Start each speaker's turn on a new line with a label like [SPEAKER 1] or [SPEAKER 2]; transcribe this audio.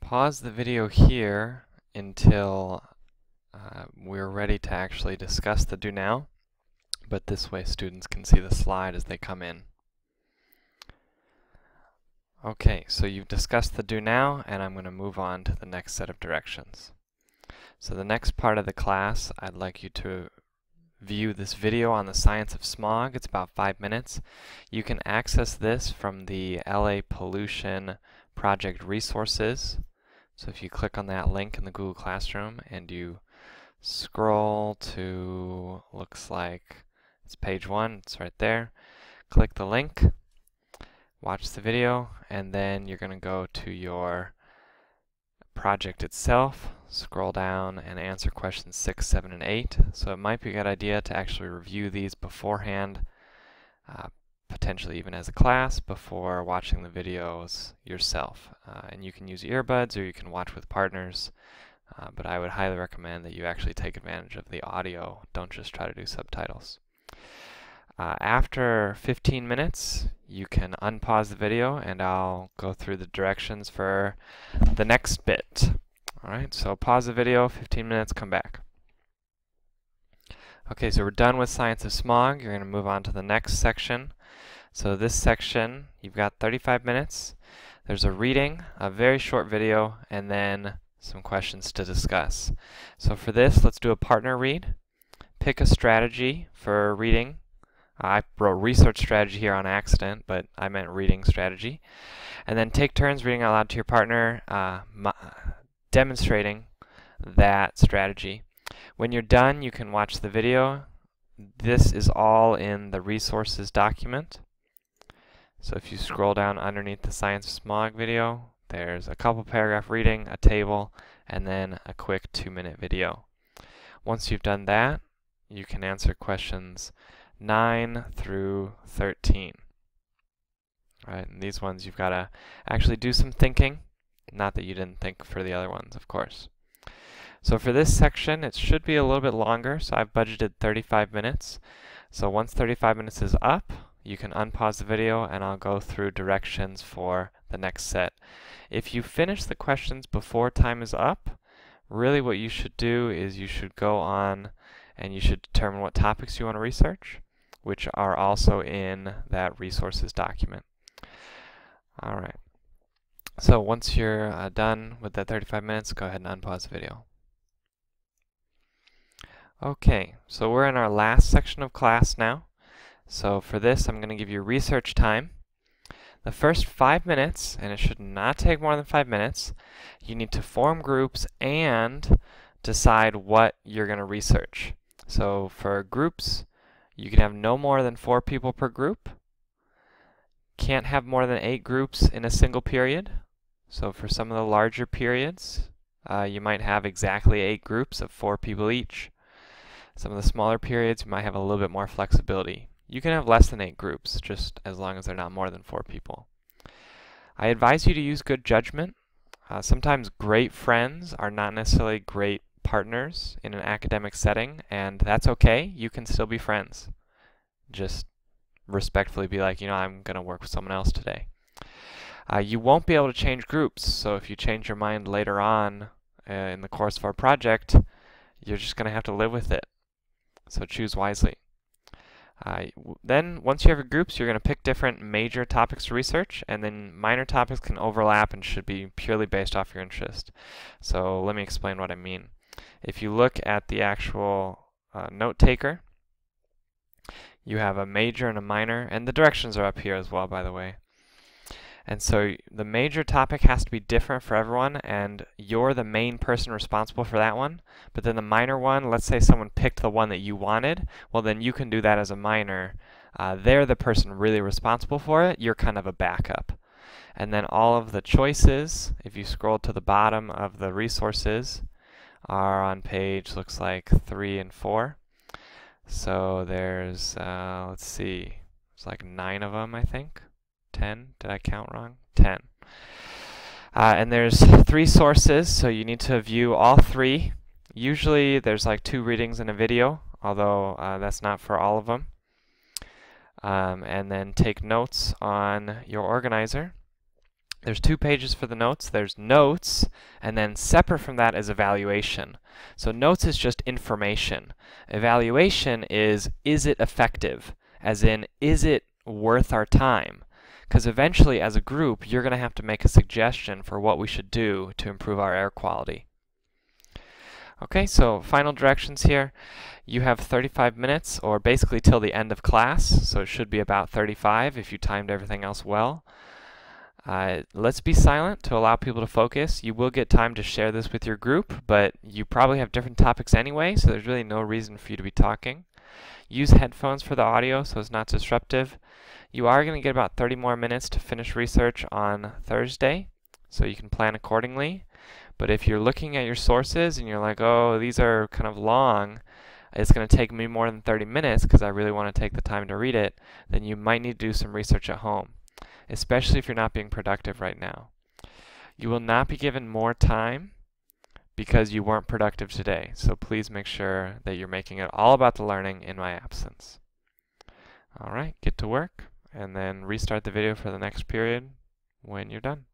[SPEAKER 1] pause the video here until we're ready to actually discuss the do now, but this way students can see the slide as they come in. Okay, so you've discussed the do now, and I'm going to move on to the next set of directions. So the next part of the class, I'd like you to view this video on the science of smog. It's about 5 minutes. You can access this from the LA Pollution Project resources. So if you click on that link in the Google Classroom and you scroll to, looks like it's page 1, it's right there. Click the link, watch the video, and then you're going to go to your project itself, scroll down and answer questions 6, 7, and 8. So it might be a good idea to actually review these beforehand, potentially even as a class, before watching the videos yourself. And you can use earbuds or you can watch with partners, but I would highly recommend that you actually take advantage of the audio. Don't just try to do subtitles. After 15 minutes, you can unpause the video and I'll go through the directions for the next bit. Alright, so pause the video, 15 minutes, come back. Okay, so we're done with Science of Smog. You're going to move on to the next section. So this section, you've got 35 minutes. There's a reading, a very short video, and then some questions to discuss. So for this, let's do a partner read. Pick a strategy for reading. I wrote research strategy here on accident, but I meant reading strategy. And then take turns reading out loud to your partner, demonstrating that strategy. When you're done, you can watch the video. This is all in the resources document. So if you scroll down underneath the Science of Smog video, there's a couple paragraph reading, a table, and then a quick 2-minute video. Once you've done that, you can answer questions 9 through 13. Right, and these ones you've got to actually do some thinking. Not that you didn't think for the other ones, of course. So for this section, it should be a little bit longer, so I've budgeted 35 minutes. So once 35 minutes is up, you can unpause the video and I'll go through directions for the next set. If you finish the questions before time is up, really what you should do is you should go on and you should determine what topics you want to research, which are also in that resources document. Alright, so once you're done with that 35 minutes, go ahead and unpause the video. Okay, so we're in our last section of class now. So for this, I'm going to give you research time. The first 5 minutes, and it should not take more than 5 minutes, you need to form groups and decide what you're going to research. So for groups, you can have no more than 4 people per group. Can't have more than 8 groups in a single period. So for some of the larger periods, you might have exactly 8 groups of 4 people each. Some of the smaller periods, you might have a little bit more flexibility. You can have less than 8 groups, just as long as they're not more than 4 people. I advise you to use good judgment. Sometimes great friends are not necessarily great partners in an academic setting, and that's okay. You can still be friends. Just respectfully be like, I'm going to work with someone else today. You won't be able to change groups, so if you change your mind later on in the course of our project, you're just going to have to live with it. So choose wisely. Then, once you have your groups, you're going to pick different major topics to research, and then minor topics can overlap and should be purely based off your interest. So let me explain what I mean. If you look at the actual note taker, you have a major and a minor, and the directions are up here as well, by the way. And so the major topic has to be different for everyone, and you're the main person responsible for that one. But then the minor one, let's say someone picked the one that you wanted, well then you can do that as a minor. They're the person really responsible for it, you're kind of a backup. And then all of the choices, if you scroll to the bottom of the resources, are on page, looks like 3 and 4. So there's, let's see, it's like 9 of them, I think. 10? Did I count wrong? 10. And there's 3 sources, so you need to view all 3. Usually there's like 2 readings and a video, although that's not for all of them. And then take notes on your organizer. There's 2 pages for the notes. There's notes, and then separate from that is evaluation. So notes is just information. Evaluation is it effective? As in, is it worth our time? Because eventually, as a group, you're going to have to make a suggestion for what we should do to improve our air quality. Okay, so final directions here. You have 35 minutes, or basically till the end of class, so it should be about 35 if you timed everything else well. Let's be silent to allow people to focus. You will get time to share this with your group, but you probably have different topics anyway, so there's really no reason for you to be talking. Use headphones for the audio so it's not disruptive. You are going to get about 30 more minutes to finish research on Thursday, so you can plan accordingly. But if you're looking at your sources and you're like, oh, these are kind of long, it's going to take me more than 30 minutes because I really want to take the time to read it, then you might need to do some research at home, especially if you're not being productive right now. You will not be given more time because you weren't productive today, so please make sure that you're making it all about the learning in my absence. All right, get to work, and then restart the video for the next period when you're done.